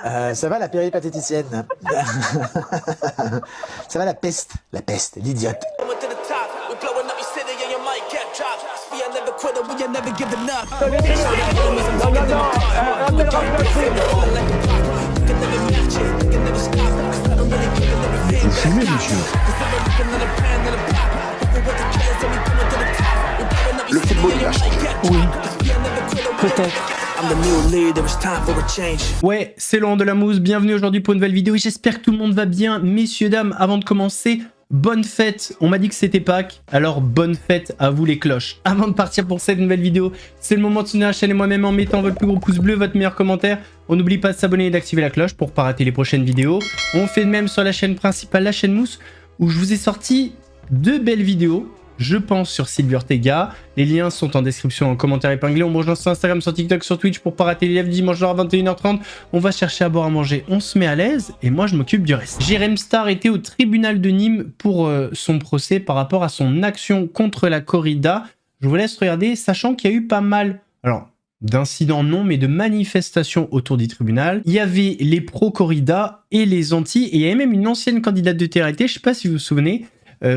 Ça va la péripatéticienne. Ça va la peste, l'idiote. Vous fumez, monsieur. Le football, il a changé. Oui, peut-être. Ouais, c'est Laurent de la Mousse, bienvenue aujourd'hui pour une nouvelle vidéo et j'espère que tout le monde va bien. Messieurs, dames, avant de commencer, bonne fête. On m'a dit que c'était Pâques, alors bonne fête à vous les cloches. Avant de partir pour cette nouvelle vidéo, c'est le moment de soutenir la chaîne et moi-même en mettant votre plus gros pouce bleu, votre meilleur commentaire. On n'oublie pas de s'abonner et d'activer la cloche pour pas rater les prochaines vidéos. On fait de même sur la chaîne principale, la chaîne Mousse, où je vous ai sorti deux belles vidéos. Je pense sur Sylvie Ortega. Les liens sont en description, en commentaire épinglé. On mange sur Instagram, sur TikTok, sur Twitch pour pas rater les lives dimanche soir à 21h30. On va chercher à boire, à manger, on se met à l'aise et moi je m'occupe du reste. Jérém Star était au tribunal de Nîmes pour son procès par rapport à son action contre la corrida. Je vous laisse regarder, sachant qu'il y a eu pas mal, alors d'incidents non, mais de manifestations autour du tribunal. Il y avait les pro-corrida et les anti, et il y avait même une ancienne candidate de TRT, je sais pas si vous vous souvenez,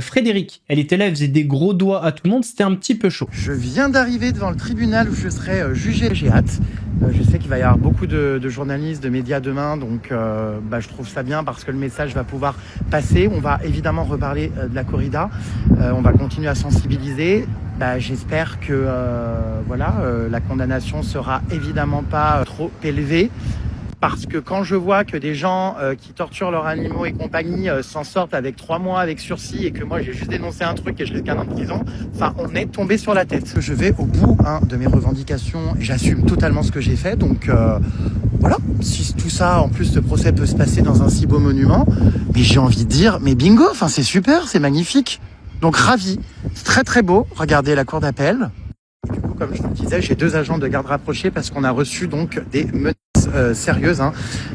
Frédéric, elle était là, elle faisait des gros doigts à tout le monde, c'était un petit peu chaud. Je viens d'arriver devant le tribunal où je serai jugé, j'ai hâte. Je sais qu'il va y avoir beaucoup de journalistes, de médias demain, donc je trouve ça bien parce que le message va pouvoir passer. On va évidemment reparler de la corrida, on va continuer à sensibiliser. J'espère que la condamnation sera évidemment pas trop élevée. Parce que quand je vois que des gens qui torturent leurs animaux et compagnie s'en sortent avec 3 mois avec sursis et que moi j'ai juste dénoncé un truc et je risque 1 an de prison, enfin on est tombé sur la tête. Je vais au bout de mes revendications et j'assume totalement ce que j'ai fait. Donc voilà, si tout ça, en plus ce procès peut se passer dans un si beau monument, mais j'ai envie de dire, mais bingo, enfin c'est super, c'est magnifique. Donc ravi, c'est très très beau, regardez la cour d'appel. Du coup, comme je vous le disais, j'ai 2 agents de garde rapprochés parce qu'on a reçu donc des menaces sérieuses,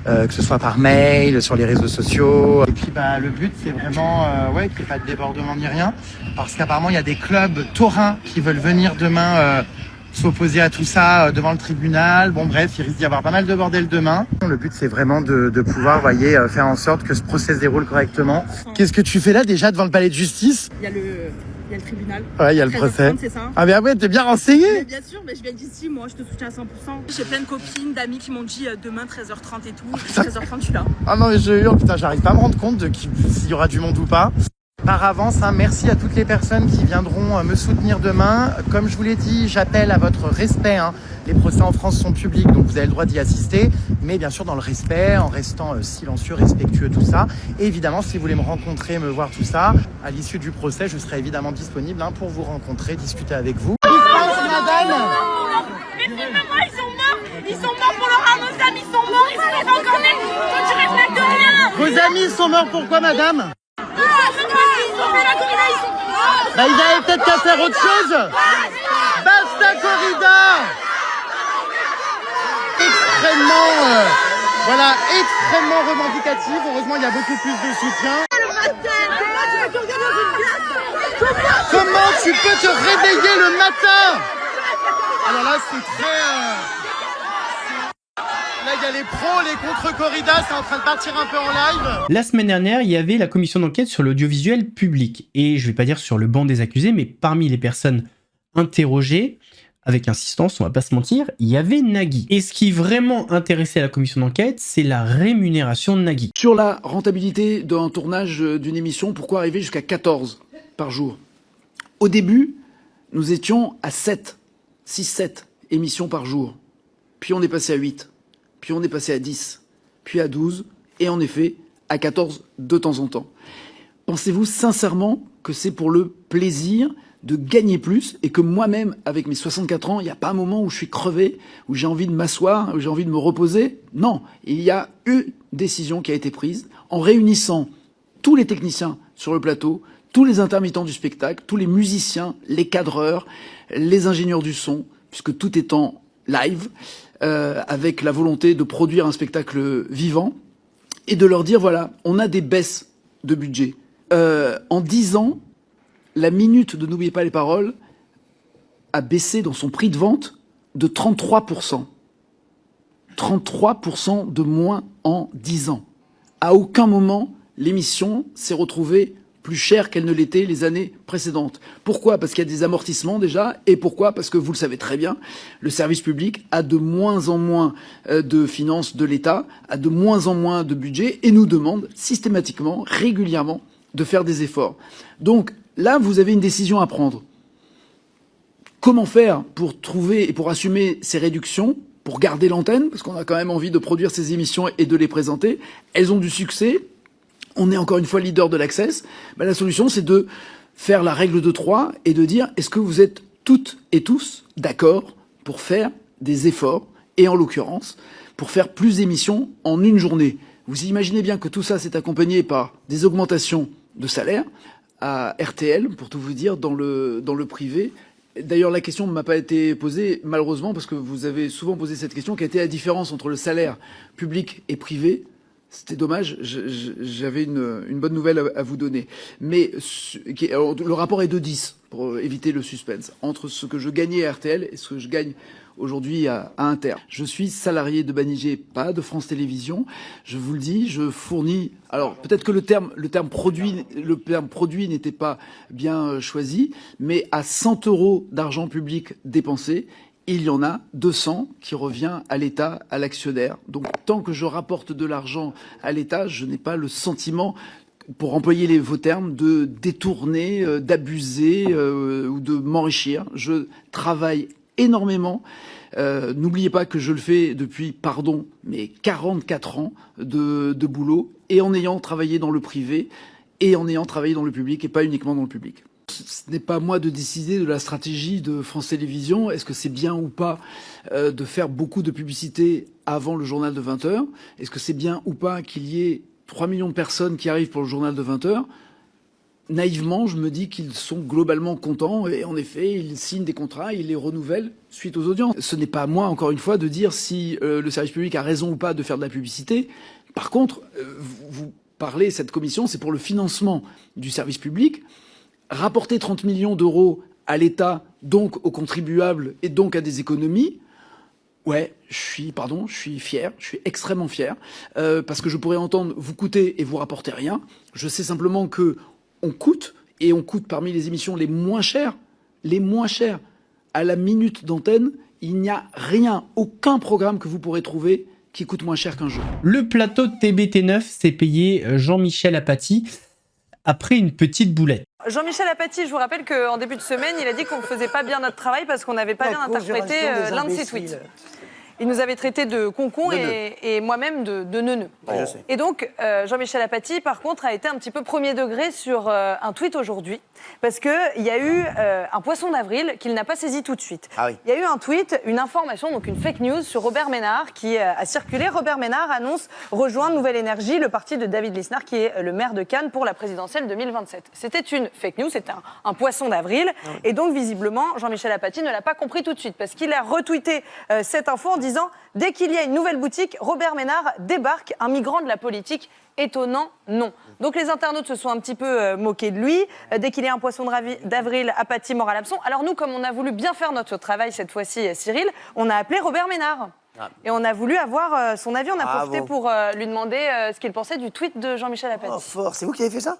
que ce soit par mail, sur les réseaux sociaux. Et puis le but c'est vraiment qu'il n'y ait pas de débordement ni rien, parce qu'apparemment il y a des clubs taurins qui veulent venir demain s'opposer à tout ça devant le tribunal. Bon bref, il risque d'y avoir pas mal de bordel demain. Le but c'est vraiment de pouvoir faire en sorte que ce procès se déroule correctement. Qu'est-ce que tu fais là déjà devant le palais de justice? Il y a le tribunal. Ouais, il y a le procès. C'est ça. Ah mais ouais, t'es bien renseigné. Mais bien sûr, mais je viens d'ici, moi je te soutiens à 100%. J'ai plein de copines, d'amis qui m'ont dit demain 13h30 et tout. 13h30 je suis là. Ah non mais je hurle, putain, j'arrive pas à me rendre compte de s'il y aura du monde ou pas. Par avance, merci à toutes les personnes qui viendront me soutenir demain. Comme je vous l'ai dit, j'appelle à votre respect. Les procès en France sont publics, donc vous avez le droit d'y assister. Mais bien sûr dans le respect, en restant silencieux, respectueux, tout ça. Et évidemment, si vous voulez me rencontrer, me voir tout ça, à l'issue du procès, je serai évidemment disponible pour vous rencontrer, discuter avec vous. Madame, mais filme-moi, ils sont morts. Ils sont morts pour leur âme, nos amis sont morts. Ils sont vivants quand même. Toi, tu respectes rien. Vos amis sont morts pourquoi, madame? Ils avaient peut-être qu'à faire autre chose. Basta corrida. Extrêmement revendicative. Heureusement, il y a beaucoup plus de soutien. Comment tu peux te réveiller le matin? Alors là, c'est très... Là, il y a les pros, les contre-corridas, c'est en train de partir un peu en live. La semaine dernière, il y avait la commission d'enquête sur l'audiovisuel public. Et je vais pas dire sur le banc des accusés, mais parmi les personnes interrogées, avec insistance, on va pas se mentir, il y avait Nagui. Et ce qui vraiment intéressait la commission d'enquête, c'est la rémunération de Nagui. Sur la rentabilité d'un tournage d'une émission, pourquoi arriver jusqu'à 14 par jour? Au début, nous étions à 6-7 émissions par jour. Puis on est passé à 8. Puis on est passé à 10. Puis à 12. Et en effet, à 14 de temps en temps. Pensez-vous sincèrement que c'est pour le plaisir de gagner plus et que moi-même, avec mes 64 ans, il n'y a pas un moment où je suis crevé, où j'ai envie de m'asseoir, où j'ai envie de me reposer? Non, il y a une décision qui a été prise en réunissant tous les techniciens sur le plateau, tous les intermittents du spectacle, tous les musiciens, les cadreurs, les ingénieurs du son, puisque tout est en live, avec la volonté de produire un spectacle vivant, et de leur dire, voilà, on a des baisses de budget. En 10 ans, la minute de N'oubliez pas les paroles a baissé dans son prix de vente de 33%. 33% de moins en 10 ans. À aucun moment, l'émission s'est retrouvée plus chère qu'elle ne l'était les années précédentes. Pourquoi? Parce qu'il y a des amortissements déjà. Et pourquoi? Parce que vous le savez très bien, le service public a de moins en moins de finances de l'État, a de moins en moins de budget et nous demande systématiquement, régulièrement, de faire des efforts. Donc là, vous avez une décision à prendre. Comment faire pour trouver et pour assumer ces réductions, pour garder l'antenne, parce qu'on a quand même envie de produire ces émissions et de les présenter. Elles ont du succès. On est encore une fois leader de l'Access. Ben, la solution, c'est de faire la règle de 3 et de dire est-ce que vous êtes toutes et tous d'accord pour faire des efforts et en l'occurrence pour faire plus d'émissions en une journée. Vous imaginez bien que tout ça s'est accompagné par des augmentations de salaire à RTL, pour tout vous dire, dans le privé. D'ailleurs, la question ne m'a pas été posée, malheureusement, parce que vous avez souvent posé cette question, quelle était la différence entre le salaire public et privé. C'était dommage, j'avais une bonne nouvelle à vous donner. Mais le rapport est de 10, pour éviter le suspense, entre ce que je gagnais à RTL et ce que je gagne aujourd'hui à Inter. Je suis salarié de Banijé, pas de France Télévisions. Je vous le dis, je fournis... Alors, peut-être que le terme produit n'était pas bien choisi, mais à 100 € d'argent public dépensé, il y en a 200 qui revient à l'État, à l'actionnaire. Donc, tant que je rapporte de l'argent à l'État, je n'ai pas le sentiment, pour employer vos termes, de détourner, d'abuser ou de m'enrichir. Je travaille énormément. N'oubliez pas que je le fais depuis, mais 44 ans de boulot, et en ayant travaillé dans le privé, et en ayant travaillé dans le public, et pas uniquement dans le public. Ce n'est pas à moi de décider de la stratégie de France Télévisions. Est-ce que c'est bien ou pas de faire beaucoup de publicité avant le journal de 20 h? Est-ce que c'est bien ou pas qu'il y ait 3 millions de personnes qui arrivent pour le journal de 20 h? Naïvement, je me dis qu'ils sont globalement contents et en effet, ils signent des contrats, ils les renouvellent suite aux audiences. Ce n'est pas à moi, encore une fois, de dire si le service public a raison ou pas de faire de la publicité. Par contre, vous parlez, cette commission, c'est pour le financement du service public. Rapporter 30 millions d'euros à l'État, donc aux contribuables et donc à des économies, ouais, je suis fier, je suis extrêmement fier, parce que je pourrais entendre vous coûter et vous rapporter rien. Je sais simplement que on coûte parmi les émissions les moins chères, à la minute d'antenne. Il n'y a rien, aucun programme que vous pourrez trouver qui coûte moins cher qu'un jeu. Le plateau de TBT9 s'est payé Jean-Michel Apathy après une petite boulette. Jean-Michel Apathy, je vous rappelle qu'en début de semaine, il a dit qu'on ne faisait pas bien notre travail parce qu'on n'avait pas bien interprété l'un de ses tweets. Il nous avait traité de concon et moi-même de neuneux. Ouais, je sais. Et donc, Jean-Michel Apathy, par contre, a été un petit peu premier degré sur un tweet aujourd'hui, parce qu'il y a eu un poisson d'avril qu'il n'a pas saisi tout de suite. Ah oui. Il y a eu un tweet, une information, donc une fake news sur Robert Ménard qui a circulé. Robert Ménard annonce rejoindre Nouvelle Énergie, le parti de David Lisnard, qui est le maire de Cannes pour la présidentielle 2027. C'était une fake news, c'était un poisson d'avril. Ah oui. Et donc, visiblement, Jean-Michel Apathy ne l'a pas compris tout de suite, parce qu'il a retweeté cette info en disant « Dès qu'il y a une nouvelle boutique, Robert Ménard débarque, un migrant de la politique. Étonnant, non. » Donc les internautes se sont un petit peu moqués de lui. Dès qu'il y a un poisson d'avril, Apathy mort à l'hameçon. Alors nous, comme on a voulu bien faire notre travail cette fois-ci, Cyril, on a appelé Robert Ménard. Et on a voulu avoir son avis. On a profité pour lui demander ce qu'il pensait du tweet de Jean-Michel Apathy. Oh, fort. C'est vous qui avez fait ça?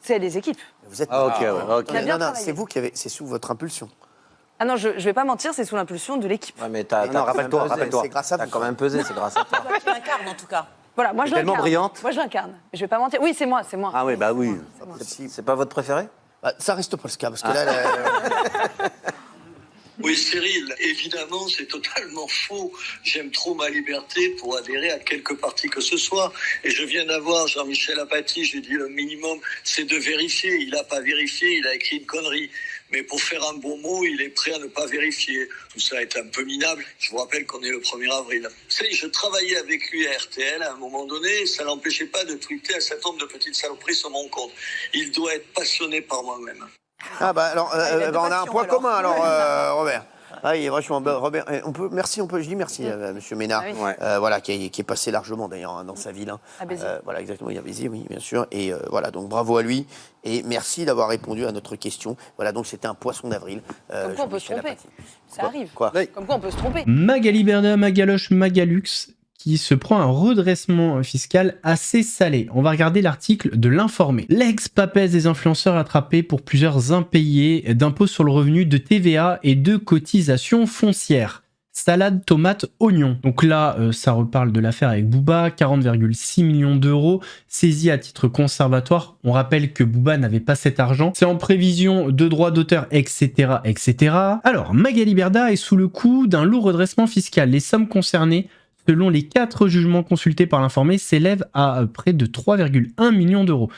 C'est les équipes. Vous êtes... Ah, ok. Non, c'est vous qui avez... C'est sous votre impulsion. Ah non, je vais pas mentir, c'est sous l'impulsion de l'équipe. Ouais, mais rappelle-toi. C'est grâce à vous. T'as quand même pesé, c'est grâce à toi. Tu l'incarnes en tout cas. Voilà, moi je l'incarne. Tellement brillante. Moi je l'incarne. Je vais pas mentir. Oui, c'est moi. Ah oui, bah oui. C'est pas votre préféré? Ça reste pas le cas, parce que là... Oui, Cyril, évidemment, c'est totalement faux. J'aime trop ma liberté pour adhérer à quelque parti que ce soit. Et je viens d'avoir Jean-Michel Apathy, j'ai dit le minimum, c'est de vérifier. Il n'a pas vérifié, il a écrit une connerie. Mais pour faire un bon mot, il est prêt à ne pas vérifier. Tout ça est un peu minable. Je vous rappelle qu'on est le 1er avril. Vous savez, je travaillais avec lui à RTL à un moment donné, et ça n'empêchait pas de tweeter un certain nombre de petites saloperies sur mon compte. Il doit être passionné par moi-même. Ah bah alors, on a un point commun alors, Robert. Ah oui, franchement, Robert, je dis merci Monsieur Ménard, voilà, qui est passé largement d'ailleurs dans sa ville. À Béziers. Voilà, exactement, il y a Béziers, oui, bien sûr. Et voilà, donc bravo à lui et merci d'avoir répondu à notre question. Voilà, donc c'était un poisson d'avril. Comme quoi on peut se tromper. Ça arrive. Quoi? Comme quoi on peut se tromper. Magali Berda, Magaloche, Magalux. qui se prend un redressement fiscal assez salé. On va regarder l'article de l'Informé. L'ex-papesse des influenceurs attrapés pour plusieurs impayés d'impôts sur le revenu, de TVA et de cotisations foncières. Salade, tomate, oignon. Donc là, ça reparle de l'affaire avec Booba, 40,6 millions d'euros saisis à titre conservatoire. On rappelle que Booba n'avait pas cet argent. C'est en prévision de droits d'auteur, etc., etc. Alors, Magali Berda est sous le coup d'un lourd redressement fiscal. Les sommes concernées, selon les 4 jugements consultés par l'Informé, s'élèvent à près de 3,1 millions d'euros.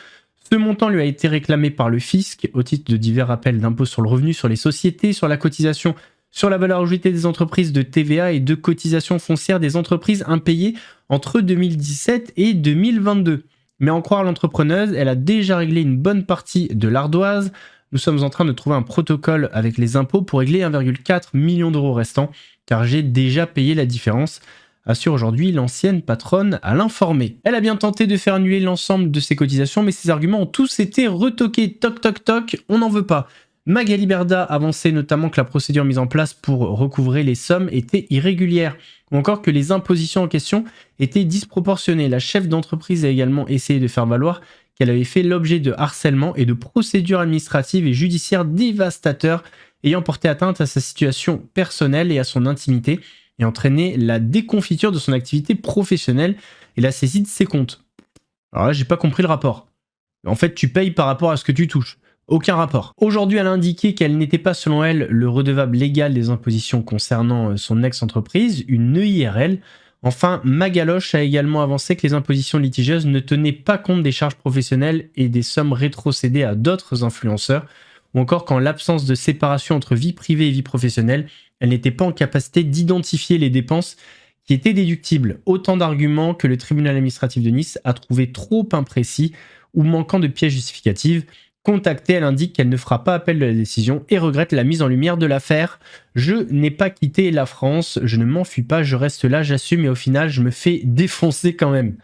Ce montant lui a été réclamé par le fisc au titre de divers rappels d'impôts sur le revenu, sur les sociétés, sur la cotisation sur la valeur ajoutée des entreprises, de TVA et de cotisation foncière des entreprises impayées entre 2017 et 2022. Mais en croire l'entrepreneuse, elle a déjà réglé une bonne partie de l'ardoise. Nous sommes en train de trouver un protocole avec les impôts pour régler 1,4 million d'euros restants, car j'ai déjà payé la différence, assure aujourd'hui l'ancienne patronne à l'Informé. Elle a bien tenté de faire annuler l'ensemble de ses cotisations, mais ses arguments ont tous été retoqués. Toc toc toc, on n'en veut pas. Magali Berda avançait notamment que la procédure mise en place pour recouvrer les sommes était irrégulière, ou encore que les impositions en question étaient disproportionnées. La chef d'entreprise a également essayé de faire valoir qu'elle avait fait l'objet de harcèlement et de procédures administratives et judiciaires dévastateurs ayant porté atteinte à sa situation personnelle et à son intimité et entraîné la déconfiture de son activité professionnelle et la saisie de ses comptes. Alors là, j'ai pas compris le rapport. En fait, tu payes par rapport à ce que tu touches. Aucun rapport. Aujourd'hui, elle a indiqué qu'elle n'était pas, selon elle, le redevable légal des impositions concernant son ex-entreprise, une EIRL. Enfin, Magaloche a également avancé que les impositions litigieuses ne tenaient pas compte des charges professionnelles et des sommes rétrocédées à d'autres influenceurs, ou encore qu'en l'absence de séparation entre vie privée et vie professionnelle, elle n'était pas en capacité d'identifier les dépenses qui étaient déductibles. Autant d'arguments que le tribunal administratif de Nice a trouvé trop imprécis ou manquant de pièces justificatives. Contactée, elle indique qu'elle ne fera pas appel de la décision et regrette la mise en lumière de l'affaire. Je n'ai pas quitté la France, je ne m'enfuis pas, je reste là, j'assume et au final, je me fais défoncer quand même.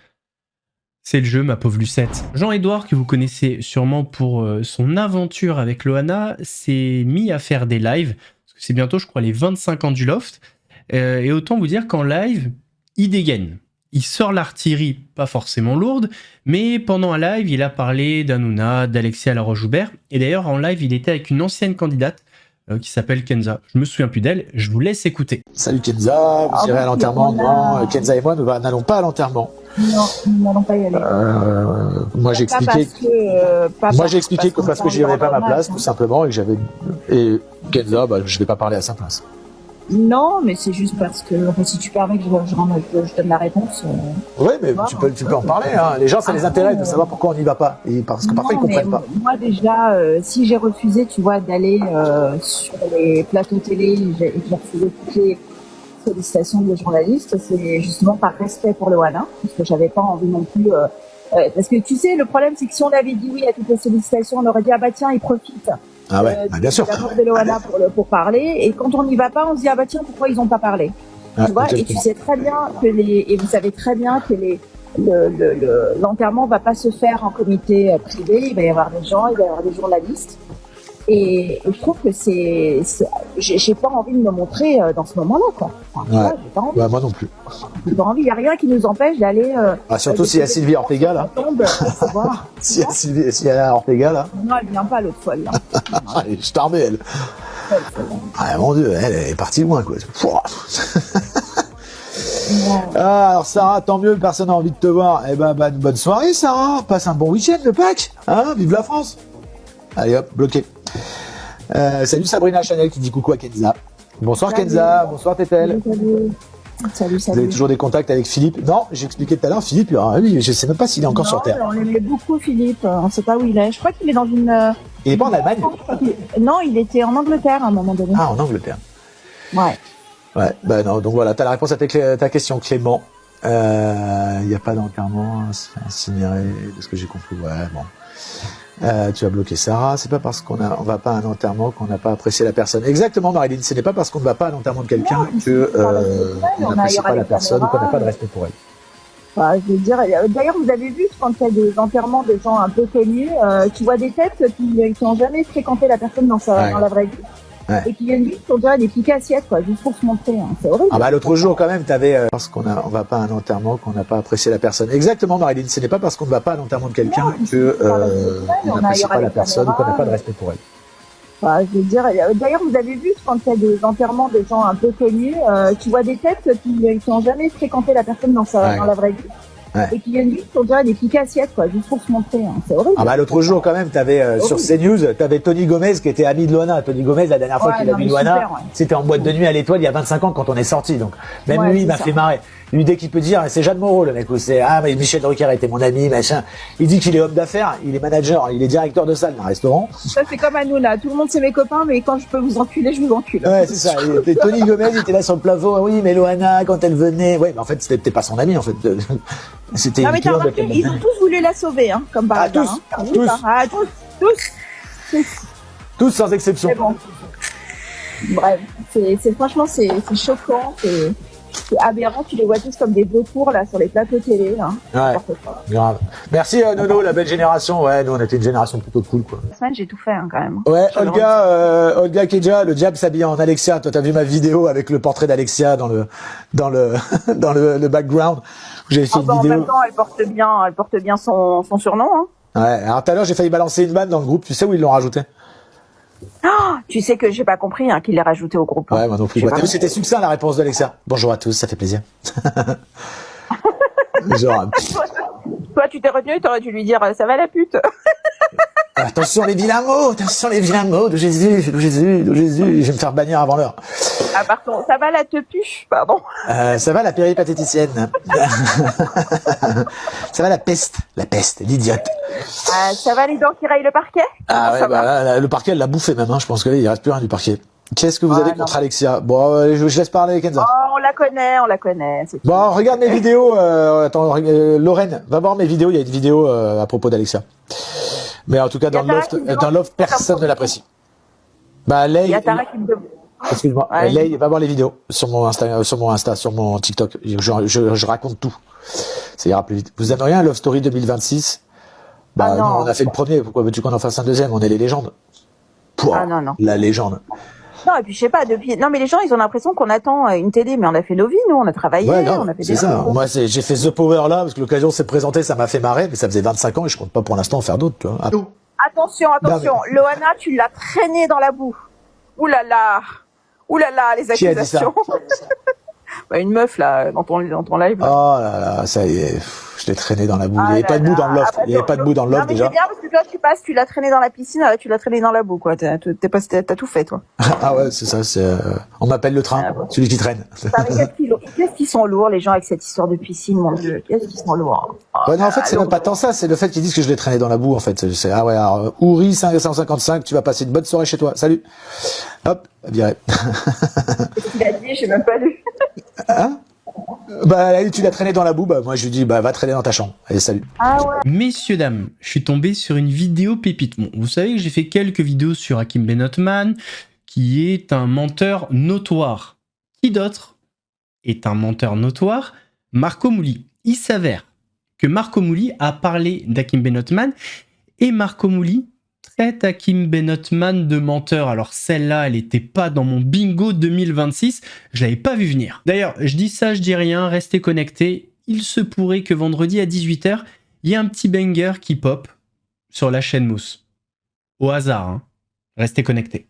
C'est le jeu, ma pauvre Lucette. Jean-Edouard, que vous connaissez sûrement pour son aventure avec Loana, s'est mis à faire des lives. Parce que c'est bientôt, je crois, les 25 ans du Loft. Et autant vous dire qu'en live, il dégaine. Il sort l'artillerie, pas forcément lourde, mais pendant un live, il a parlé d'Hanouna, d'Alexia Laroche-Joubert. Et d'ailleurs, en live, il était avec une ancienne candidate qui s'appelle Kenza. Je me souviens plus d'elle, je vous laisse écouter. Salut Kenza, vous irez à l'enterrement? Non, Kenza et moi, nous n'allons pas à l'enterrement. Non, nous n'allons pas y aller. Moi, j'ai expliqué que parce que j'y avais pas ma place, tout simplement, et que j'avais. Et Kenza, je vais pas parler à sa place. Non, mais c'est juste parce que, enfin, si tu permets que je donne la réponse. Oui, mais tu peux en parler. Hein. Les gens, ça les intéresse de savoir pourquoi on n'y va pas. Et parce que parfois, ils comprennent pas. Moi, déjà, si j'ai refusé, tu vois, d'aller sur les plateaux télé et que j'ai refusé toutes les sollicitations des journalistes, c'est justement par respect pour le Loana, parce que j'avais pas envie non plus. Parce que tu sais, le problème, c'est que si on avait dit oui à toutes les sollicitations, on aurait dit ah bah tiens, il profite. Ah ouais, bien sûr. De Loana pour parler, et quand on n'y va pas, on se dit ah bah tiens, pourquoi ils n'ont pas parlé, tu vois. Et tu sais très bien que et vous savez très bien que l'enterrement va pas se faire en comité privé. Il va y avoir des gens, il va y avoir des journalistes, et je trouve que j'ai pas envie de me montrer dans ce moment-là, quoi. Enfin, ouais. j'ai pas envie. Bah, moi non plus. J'ai pas envie. Il y a rien qui nous empêche d'aller. Surtout s'il y a Sylvie Ortega là. S'il y a Ortega là. Non, elle vient pas l'autre fois là. Elle est charmée elle. Ah mon Dieu, elle est partie loin quoi. Alors Sarah, tant mieux, personne n'a envie de te voir. Eh ben, bonne soirée Sarah, passe un bon week-end de Pâques, hein, vive la France. Allez hop, bloqué. Salut Sabrina Chanel qui dit coucou à Kenza. Bonsoir salut. Kenza, bonsoir Tétel. Salut. Vous avez toujours des contacts avec Philippe? Non, j'ai expliqué tout à l'heure, Philippe, lui, je sais même pas s'il est encore sur Terre. On aimait beaucoup Philippe, on sait pas où il est. Je crois qu'il est dans une... Il est pas en Allemagne? Non, il était en Angleterre à un moment donné. Ah, en Angleterre. Ouais. Ouais, non, donc voilà, t'as la réponse à ta question, Clément. Il n'y a pas d'enterrement incinéré, de ce que j'ai compris. Ouais, bon. Tu as bloqué Sarah, c'est pas parce qu'on va pas à un enterrement qu'on n'a pas apprécié la personne. Exactement, Marilyn, ce n'est pas parce qu'on ne va pas à l'enterrement de quelqu'un qu'on n'apprécie pas la personne ou qu'on n'a pas de respect pour elle. Bah, je veux dire, d'ailleurs, vous avez vu quand il y a des enterrements de gens un peu connus, tu vois des têtes qui n'ont jamais fréquenté la personne dans la vraie vie. Ouais. et qui viennent juste pour dire des piques assiettes, quoi, juste pour se montrer. Hein. C'est horrible. Ah bah l'autre jour quand même, t'avais parce qu'on va pas à un enterrement qu'on n'a pas apprécié la personne. Exactement, Marilyn. Ce n'est pas parce qu'on ne va pas à l'enterrement de quelqu'un que on n'apprécie pas la personne ou qu'on n'a pas de respect pour elle. Bah, je veux dire, d'ailleurs, vous avez vu quand il y a des enterrements de gens un peu connus, tu vois des têtes qui n'ont jamais fréquenté la personne dans la vraie vie. Ouais. Et qui viennent juste pour dire des piques assiettes, quoi, juste pour se montrer. Hein. C'est horrible. Ah bah l'autre jour quand même, t'avais sur CNews, t'avais Tony Gomez qui était ami de Loana. Tony Gomez, la dernière fois qu'il a vu Loana, c'était en boîte de nuit à l'Étoile il y a 25 ans quand on est sorti. Donc même lui, il m'a fait marrer. Lui, dès qu'il peut dire, c'est Jeanne Moreau le mec, ou c'est mais Michel Drucker était mon ami, machin. Il dit qu'il est homme d'affaires, il est manager, il est directeur de salle d'un restaurant. Ça c'est comme Hanouna, tout le monde c'est mes copains, mais quand je peux vous enculer, je vous encule. Ouais, c'est ça. Tony Gomez, il était là sur le plafond. Oui, mais Loana, quand elle venait, ouais, mais en fait, c'était peut-être pas son ami, en fait. C'était. Non mais t'as remarqué, ils ont tous voulu la sauver, hein, comme par hasard. Tous sans exception. C'est bon. Bref, franchement c'est choquant, c'est aberrant, tu les vois tous comme des vautours là sur les plateaux télé là. Ouais, grave. Merci Nono, la belle génération. Ouais, nous on était une génération plutôt cool quoi. La semaine j'ai tout fait hein, quand même. Ouais, Olga Kedja, le diable s'habille en Alexia. Toi t'as vu ma vidéo avec le portrait d'Alexia dans le background. J'ai fait une vidéo. En même temps, elle porte bien son surnom. Hein. Ouais. Alors tout à l'heure j'ai failli balancer une vanne dans le groupe. Tu sais où ils l'ont rajouté? Oh, tu sais que j'ai pas compris hein, qu'il l'ait rajouté au groupe. Ouais, moi non plus. C'était succinct la réponse d'Alexia. Bonjour à tous, ça fait plaisir. Genre. Toi, tu t'es retenu, t'aurais dû lui dire ça va la pute. Attention les vilains mots de Jésus. Je vais me faire bannir avant l'heure. Ah pardon, ça va la tepuche, pardon. Ça va la péripatéticienne. Ça va la peste, l'idiote. Ça va les dents qui rayent le parquet? Ah ouais, bah, le parquet elle l'a bouffé même, hein. Je pense qu'il reste plus rien du parquet. Qu'est-ce que vous avez contre Alexia? Bon, je laisse parler Kenza. Oh, on la connaît. Bon, regarde mes vidéos. Attends, Lorraine, va voir mes vidéos. Il y a une vidéo à propos d'Alexia. Mais en tout cas, dans le loft, personne ne l'apprécie. Bah, Lay. Excuse-moi. Ouais. Lay, va voir les vidéos sur mon Insta, sur mon TikTok. Je raconte tout. Ça ira plus vite. Vous aimeriez un Love Story 2026? Bah, non, on a fait le premier. Pourquoi veux-tu qu'on en fasse un deuxième? On est les légendes. Pouah, non. La légende. Non, et puis je sais pas, non, mais les gens, ils ont l'impression qu'on attend une télé, mais on a fait nos vies, nous, on a travaillé, on a fait des ça. Moi, j'ai fait The Power là, parce que l'occasion s'est présentée, ça m'a fait marrer, mais ça faisait 25 ans et je compte pas pour l'instant en faire d'autres, tu vois. Attention. Loana, tu l'as traîné dans la boue. Ouh là là, les accusations. Qui a dit ça? Bah, une meuf, là, dans ton live. Là. Oh là là, ça y est. Je l'ai traîné dans la boue. Il n'y avait pas de boue dans le loft. Il n'y avait pas de boue dans le loft déjà. C'est bien parce que toi, tu l'as traîné dans la piscine, tu l'as traîné dans la boue, quoi. T'as tout fait, toi. Ah ouais, c'est ça. On m'appelle le train, celui qui traîne. Qu'est-ce qu'ils sont lourds, les gens, avec cette histoire de piscine, mon Dieu. Qu'est-ce qu'ils sont lourds. Ouais, non, en fait, c'est même pas tant ça. C'est le fait qu'ils disent que je l'ai traîné dans la boue, en fait. Alors, Ouri 555, tu vas passer une bonne soirée chez toi. Salut. Hop, viré. Qu'est-ce qu'il a dit? J'ai même pas lu. Hein? Bah, tu l'as traîné dans la boue, bah, moi je lui dis, bah, va traîner dans ta chambre. Allez, salut. Ah ouais. Messieurs, dames, je suis tombé sur une vidéo pépite. Bon, vous savez que j'ai fait quelques vidéos sur Hakim Benotman, qui est un menteur notoire. Qui d'autre est un menteur notoire? Marco Mouli. Il s'avère que Marco Mouli a parlé d'Hakim Benotman, et Marco Mouli traite Hakim Benotman de menteur. Alors celle-là, elle n'était pas dans mon bingo 2026, je l'avais pas vu venir. D'ailleurs, je dis ça, je dis rien, restez connectés. Il se pourrait que vendredi à 18h, il y ait un petit banger qui pop sur la chaîne Mousse. Au hasard, hein. Restez connectés.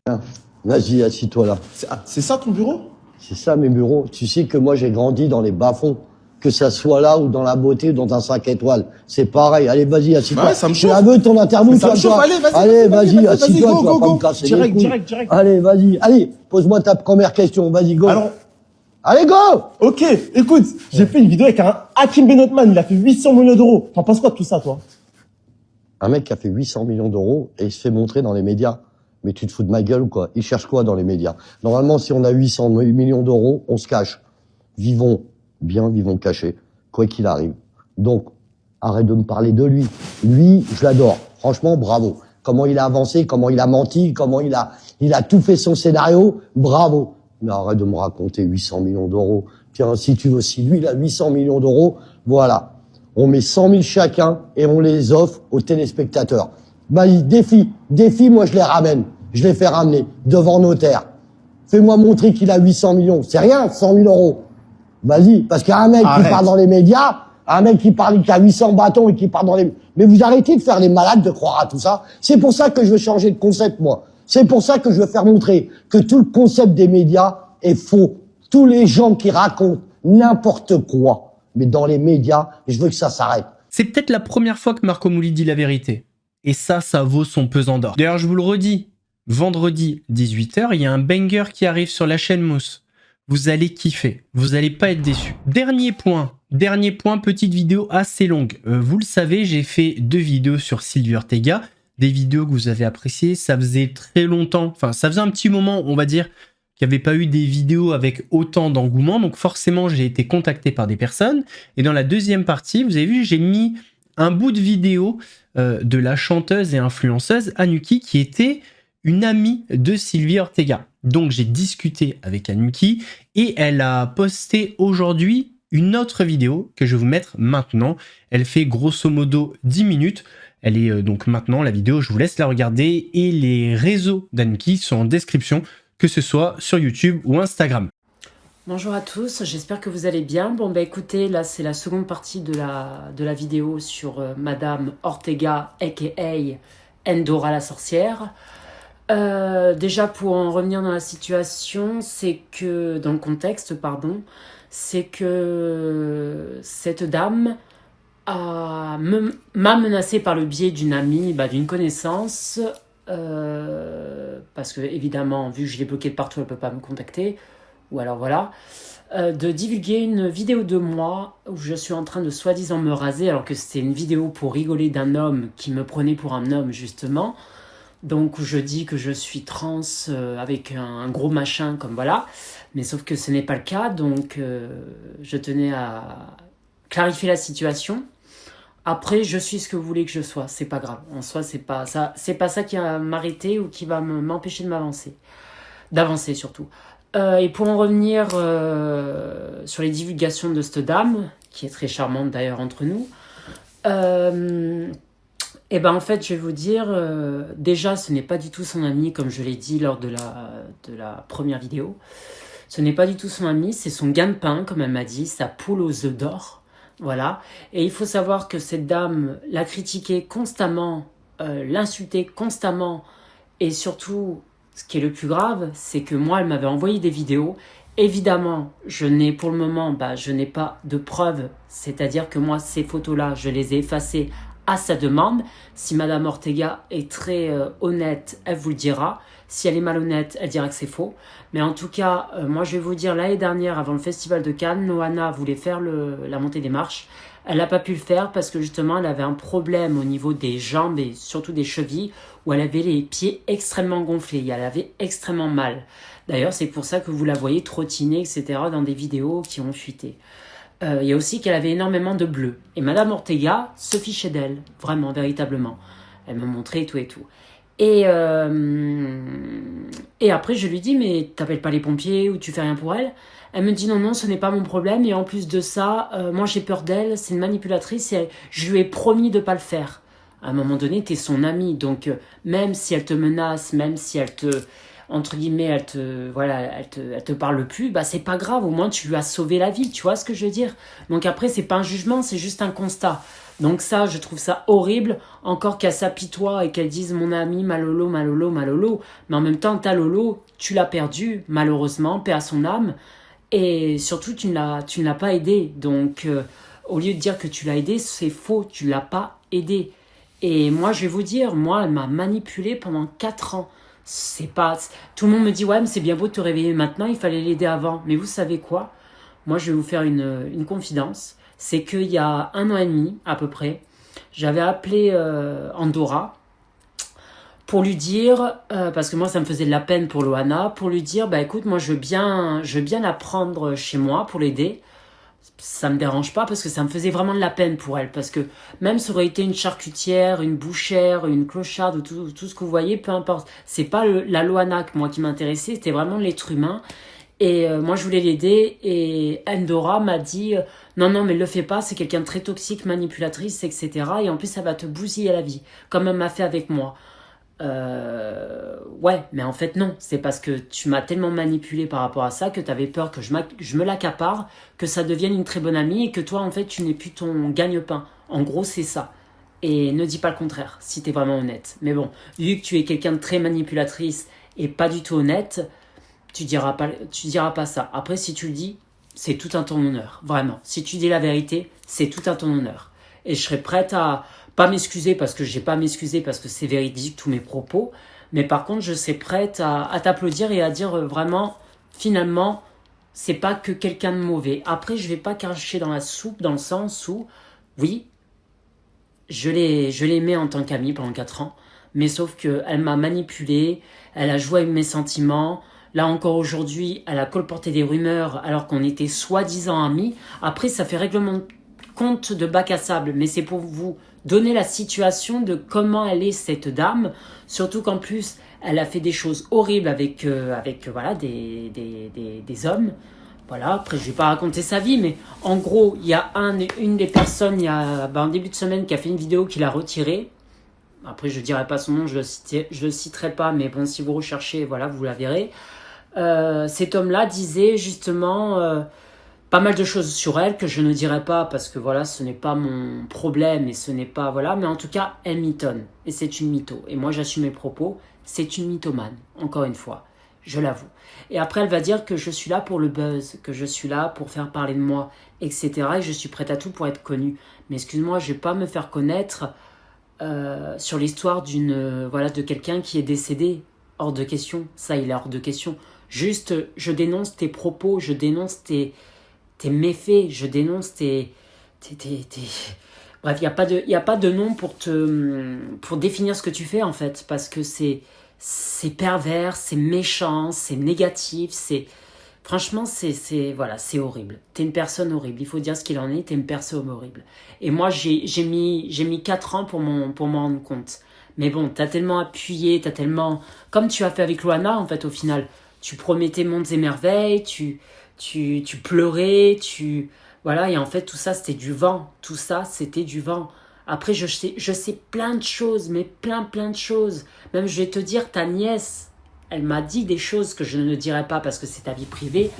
Vas-y, assis-toi là. C'est ça ton bureau? C'est ça mes bureaux. Tu sais que moi j'ai grandi dans les bas-fonds. Que ça soit là ou dans la beauté ou dans un 5 étoiles. C'est pareil. Allez, vas-y, assis-toi. Ouais, ça me chauffe. Je la veux ton interview, toi. Allez, vas-y, assis-toi, tu vas pas me casser les couilles. Direct. Allez, vas-y. Allez, pose-moi ta première question. Vas-y, go. Alors, allez, go! Ok, écoute, j'ai fait une vidéo avec un Hakim Benotman. Il a fait 800 millions d'euros. T'en penses quoi de tout ça, toi? Un mec qui a fait 800 millions d'euros et il se fait montrer dans les médias. Mais tu te fous de ma gueule ou quoi? Il cherche quoi dans les médias? Normalement, si on a 800 millions d'euros, on se cache. Vivons bien, vivons cachés, quoi qu'il arrive. Donc, arrête de me parler de lui. Lui, je l'adore. Franchement, bravo. Comment il a avancé, comment il a menti, comment il a tout fait son scénario, bravo. Mais arrête de me raconter 800 millions d'euros. Tiens, si tu veux, si lui, il a 800 millions d'euros, voilà. On met 100 000 chacun et on les offre aux téléspectateurs. Bah, défi, moi je les ramène. Je les fais ramener devant notaire. Fais-moi montrer qu'il a 800 millions. C'est rien, 100 000 euros. Vas-y, parce qu'il y a un mec qui part dans les médias, un mec qui parle, qui a 800 bâtons et qui part dans les... Mais vous arrêtez de faire les malades, de croire à tout ça. C'est pour ça que je veux changer de concept, moi. C'est pour ça que je veux faire montrer que tout le concept des médias est faux. Tous les gens qui racontent n'importe quoi, mais dans les médias, je veux que ça s'arrête. C'est peut-être la première fois que Marco Mouli dit la vérité. Et ça vaut son pesant d'or. D'ailleurs, je vous le redis, vendredi 18h, il y a un banger qui arrive sur la chaîne Mousse. Vous allez kiffer, vous allez pas être déçus. Dernier point, petite vidéo assez longue. Vous le savez, j'ai fait 2 vidéos sur Sylvie Ortega, des vidéos que vous avez appréciées. Ça faisait très longtemps, enfin ça faisait un petit moment, on va dire, qu'il n'y avait pas eu des vidéos avec autant d'engouement. Donc forcément, j'ai été contacté par des personnes. Et dans la deuxième partie, vous avez vu, j'ai mis un bout de vidéo de la chanteuse et influenceuse Anuki qui était une amie de Sylvie Ortega. Donc j'ai discuté avec Anuki et elle a posté aujourd'hui une autre vidéo que je vais vous mettre maintenant. Elle fait grosso modo 10 minutes. Elle est donc maintenant, la vidéo, je vous laisse la regarder et les réseaux d'Anuki sont en description, que ce soit sur YouTube ou Instagram. Bonjour à tous, j'espère que vous allez bien. Bon bah écoutez, là c'est la seconde partie de la vidéo sur Madame Ortega aka Endora la sorcière. Déjà pour en revenir dans la situation, c'est que, dans le contexte pardon, c'est que cette dame m'a menacée par le biais d'une amie, d'une connaissance, parce que évidemment vu que je l'ai bloquée de partout elle peut pas me contacter, ou alors voilà, de divulguer une vidéo de moi où je suis en train de soi-disant me raser alors que c'était une vidéo pour rigoler d'un homme qui me prenait pour un homme justement. Donc je dis que je suis trans avec un gros machin comme voilà, mais sauf que ce n'est pas le cas, donc je tenais à clarifier la situation. Après je suis ce que vous voulez que je sois, c'est pas grave, en soi c'est pas ça qui va m'arrêter ou qui va m'empêcher de d'avancer surtout. Et pour en revenir sur les divulgations de cette dame, qui est très charmante d'ailleurs entre nous, et ben en fait, je vais vous dire, déjà, ce n'est pas du tout son ami, comme je l'ai dit lors de la première vidéo. Ce n'est pas du tout son ami, c'est son gagne-pain, comme elle m'a dit, sa poule aux œufs d'or. Voilà. Et il faut savoir que cette dame l'a critiqué constamment, l'insultait constamment, et surtout, ce qui est le plus grave, c'est que moi, elle m'avait envoyé des vidéos. Évidemment, je n'ai pour le moment, je n'ai pas de preuves, c'est-à-dire que moi, ces photos-là, je les ai effacées à sa demande. Si Madame Ortega est très honnête, elle vous le dira. Si elle est malhonnête, elle dira que c'est faux. Mais en tout cas, moi je vais vous dire, l'année dernière, avant le festival de Cannes, Noana voulait faire la montée des marches. Elle n'a pas pu le faire parce que justement, elle avait un problème au niveau des jambes et surtout des chevilles, où elle avait les pieds extrêmement gonflés. Elle avait extrêmement mal. D'ailleurs, c'est pour ça que vous la voyez trottiner, etc. dans des vidéos qui ont fuité. Il y a aussi qu'elle avait énormément de bleu. Et Madame Ortega se fichait d'elle, vraiment, véritablement. Elle me montrait tout et tout. Et après, je lui dis, mais t'appelles pas les pompiers ou tu fais rien pour elle? Elle me dit, non, non, ce n'est pas mon problème. Et en plus de ça, moi j'ai peur d'elle, c'est une manipulatrice et je lui ai promis de pas le faire. À un moment donné, t'es son amie. Donc, même si elle te menace, même si elle te... entre guillemets, elle te parle plus, c'est pas grave, au moins tu lui as sauvé la vie, tu vois ce que je veux dire? Donc après, c'est pas un jugement, c'est juste un constat. Donc ça, je trouve ça horrible, encore qu'elle s'apitoie et qu'elle dise mon ami, malolo, malolo, malolo, mais en même temps, ta Lolo, tu l'as perdu, malheureusement, paix à son âme, et surtout, tu ne l'as pas aidé. Donc, au lieu de dire que tu l'as aidé, c'est faux, tu l'as pas aidé. Et moi, je vais vous dire, moi, elle m'a manipulé pendant 4 ans. C'est pas... Tout le monde me dit, ouais, mais c'est bien beau de te réveiller maintenant, il fallait l'aider avant. Mais vous savez quoi? Moi, je vais vous faire une confidence. C'est qu'il y a 1 an et demi, à peu près, j'avais appelé Endora pour lui dire, parce que moi, ça me faisait de la peine pour Loana, pour lui dire, écoute, moi, je veux bien la prendre chez moi pour l'aider. Ça me dérange pas parce que ça me faisait vraiment de la peine pour elle, parce que même ça aurait été une charcutière, une bouchère, une clocharde ou tout ce que vous voyez, peu importe, c'est pas la Loana moi qui m'intéressait, c'était vraiment l'être humain. Et moi je voulais l'aider et Endora m'a dit non non mais le fais pas, c'est quelqu'un de très toxique, manipulatrice, etc. et en plus ça va te bousiller la vie comme elle m'a fait avec moi. Ouais, mais en fait non, c'est parce que tu m'as tellement manipulé par rapport à ça que tu avais peur que je me l'accapare, que ça devienne une très bonne amie et que toi en fait tu n'es plus ton gagne-pain. En gros c'est ça. Et ne dis pas le contraire si tu es vraiment honnête. Mais bon, vu que tu es quelqu'un de très manipulatrice et pas du tout honnête, tu diras pas ça. Après si tu le dis, c'est tout un ton honneur, vraiment. Si tu dis la vérité, c'est tout un ton honneur. Et je serais prête à pas m'excuser parce que j'ai pas à m'excuser parce que c'est véridique tous mes propos, mais par contre je serais prête à t'applaudir et à dire vraiment, finalement, c'est pas que quelqu'un de mauvais. Après je vais pas cracher dans la soupe dans le sens où, oui, je l'ai aimée en tant qu'amie pendant 4 ans, mais sauf qu'elle m'a manipulé, elle a joué avec mes sentiments. Là encore aujourd'hui, elle a colporté des rumeurs alors qu'on était soi-disant amis. Après ça fait règlement de compte de bac à sable, mais c'est pour vous donner la situation de comment elle est cette dame, surtout qu'en plus elle a fait des choses horribles avec voilà, des hommes. Voilà, après je vais pas raconter sa vie, mais en gros il y a une des personnes en début de semaine qui a fait une vidéo qu'il a retirée. Après je dirai pas son nom, je le citerai pas, mais bon, si vous recherchez, voilà, vous la verrez. Cet homme-là disait justement pas mal de choses sur elle que je ne dirai pas parce que voilà, ce n'est pas mon problème et ce n'est pas, voilà, mais en tout cas elle mitonne et c'est une mytho et moi j'assume mes propos, c'est une mythomane, encore une fois, je l'avoue. Et après elle va dire que je suis là pour le buzz, que je suis là pour faire parler de moi, etc. et je suis prête à tout pour être connue, mais excuse-moi, je vais pas me faire connaître sur l'histoire de quelqu'un qui est décédé. Hors de question, ça il est hors de question. Juste, je dénonce tes propos, je dénonce tes méfaits, je dénonce tes... Bref, il n'y a pas de nom pour définir ce que tu fais en fait, parce que c'est pervers, c'est méchant, c'est négatif, franchement, voilà, c'est horrible. T'es une personne horrible, il faut dire ce qu'il en est, t'es une personne horrible. Et moi, j'ai mis 4 ans pour m'en rendre compte. Mais bon, t'as tellement appuyé, t'as tellement... Comme tu as fait avec Loana, en fait, au final, tu promettais mondes et merveilles, tu pleurais, voilà, et en fait, tout ça, c'était du vent. Tout ça, c'était du vent. Après, je sais plein de choses, mais plein de choses. Même, je vais te dire, ta nièce, elle m'a dit des choses que je ne dirai pas parce que c'est ta vie privée.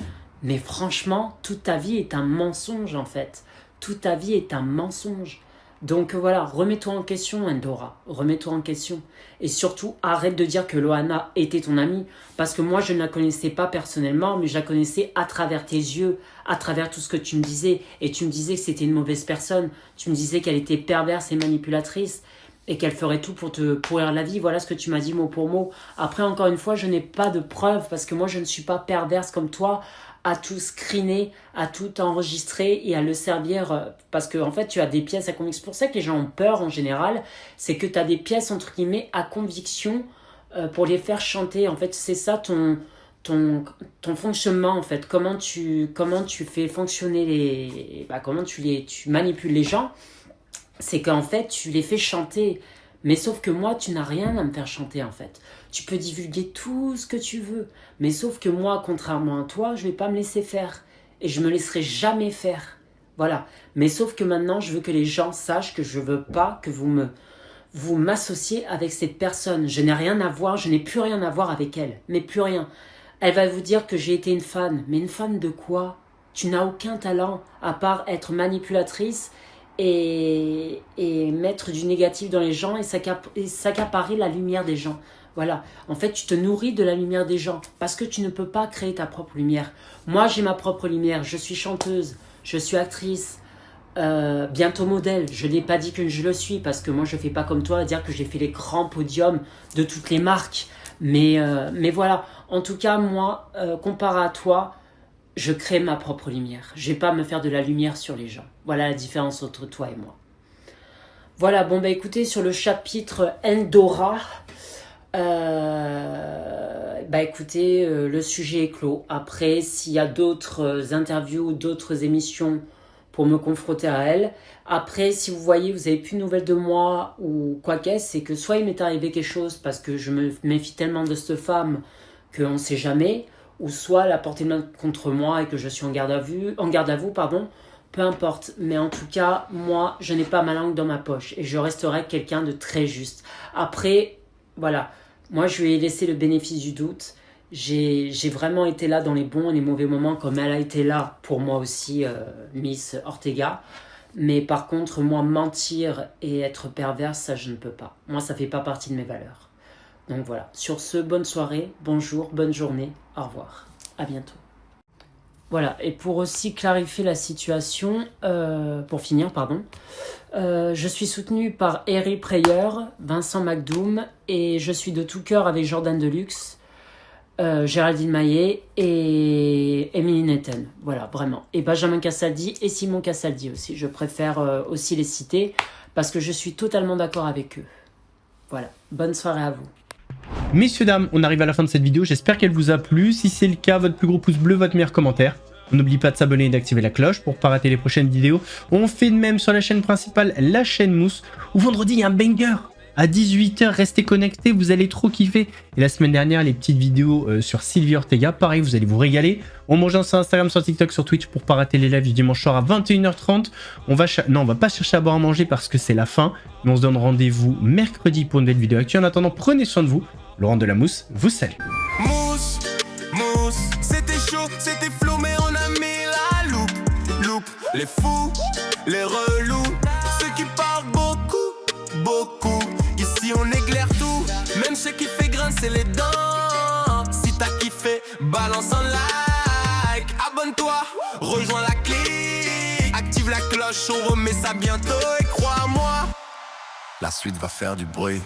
Mais franchement, toute ta vie est un mensonge, en fait. Toute ta vie est un mensonge. Donc voilà, remets-toi en question, Endora. Remets-toi en question. Et surtout, arrête de dire que Loana était ton amie. Parce que moi, je ne la connaissais pas personnellement, mais je la connaissais à travers tes yeux, à travers tout ce que tu me disais. Et tu me disais que c'était une mauvaise personne. Tu me disais qu'elle était perverse et manipulatrice. Et qu'elle ferait tout pour te pourrir la vie. Voilà ce que tu m'as dit mot pour mot. Après, encore une fois, je n'ai pas de preuves. Parce que moi, je ne suis pas perverse comme toi, à tout screener, à tout enregistrer et à le servir, parce que en fait tu as des pièces à conviction. C'est pour ça que les gens ont peur en général, c'est que tu as des pièces entre guillemets à conviction pour les faire chanter. En fait c'est ça ton fonctionnement en fait, comment tu fais fonctionner comment tu manipules les gens, c'est qu'en fait tu les fais chanter. Mais sauf que moi, tu n'as rien à me faire chanter en fait. Tu peux divulguer tout ce que tu veux. Mais sauf que moi, contrairement à toi, je ne vais pas me laisser faire. Et je ne me laisserai jamais faire. Voilà. Mais sauf que maintenant, je veux que les gens sachent que je ne veux pas que vous m'associez avec cette personne. Je n'ai rien à voir, je n'ai plus rien à voir avec elle. Mais plus rien. Elle va vous dire que j'ai été une fan. Mais une fan de quoi? Tu n'as aucun talent à part être manipulatrice et mettre du négatif dans les gens et s'accaparer la lumière des gens. Voilà, en fait tu te nourris de la lumière des gens parce que tu ne peux pas créer ta propre lumière. Moi j'ai ma propre lumière, je suis chanteuse, je suis actrice, bientôt modèle. Je n'ai pas dit que je le suis parce que moi je fais pas comme toi à dire que j'ai fait les grands podiums de toutes les marques. Mais voilà, en tout cas moi, comparé à toi, je crée ma propre lumière. Je vais pas me faire de la lumière sur les gens. Voilà la différence entre toi et moi. Voilà, bon bah écoutez, sur le chapitre Endora, écoutez, le sujet est clos. Après, s'il y a d'autres interviews, d'autres émissions pour me confronter à elle. Après, si vous voyez, vous n'avez plus de nouvelles de moi ou quoi qu'est-ce, c'est que soit il m'est arrivé quelque chose parce que je me méfie tellement de cette femme qu'on ne sait jamais, ou soit elle a porté main contre moi et que je suis en garde à vous, peu importe. Mais en tout cas, moi, je n'ai pas ma langue dans ma poche et je resterai quelqu'un de très juste. Après, voilà, moi je lui ai laissé le bénéfice du doute. J'ai vraiment été là dans les bons et les mauvais moments, comme elle a été là pour moi aussi, Miss Ortega. Mais par contre, moi, mentir et être perverse, ça je ne peux pas. Moi, ça fait pas partie de mes valeurs. Donc voilà, sur ce, bonne soirée, bonjour, bonne journée, au revoir, à bientôt. Voilà, et pour aussi clarifier la situation, pour finir, pardon, je suis soutenue par Eri Preyer, Vincent McDoom, et je suis de tout cœur avec Jordan Deluxe, Géraldine Maillet et Emily Nathan, voilà, vraiment. Et Benjamin Castaldi et Simon Castaldi aussi, je préfère aussi les citer, parce que je suis totalement d'accord avec eux. Voilà, bonne soirée à vous. Messieurs, dames, on arrive à la fin de cette vidéo, j'espère qu'elle vous a plu. Si c'est le cas, votre plus gros pouce bleu, votre meilleur commentaire. On n'oublie pas de s'abonner et d'activer la cloche pour ne pas rater les prochaines vidéos. On fait de même sur la chaîne principale, la chaîne Mousse, où vendredi, il y a un banger à 18 h. Restez connectés, vous allez trop kiffer. Et la semaine dernière, les petites vidéos sur Sylvie Ortega, pareil, vous allez vous régaler. On mange sur Instagram, sur TikTok, sur Twitch pour ne pas rater les lives du dimanche soir à 21 h 30. On va pas chercher à boire à manger parce que c'est la fin. Mais on se donne rendez-vous mercredi pour une nouvelle vidéo actu. En attendant, prenez soin de vous. Laurent de la Mousse vous salue. Mousse, mousse, c'était chaud, c'était flou, mais on a mis la loupe. Les fous, les relous, ceux qui parlent beaucoup. Ici on éclaire tout, même ceux qui fait grincer les dents. Si t'as kiffé, balance un like. Abonne-toi, rejoins la clique. Active la cloche, on remet ça bientôt. Et crois-moi, la suite va faire du bruit.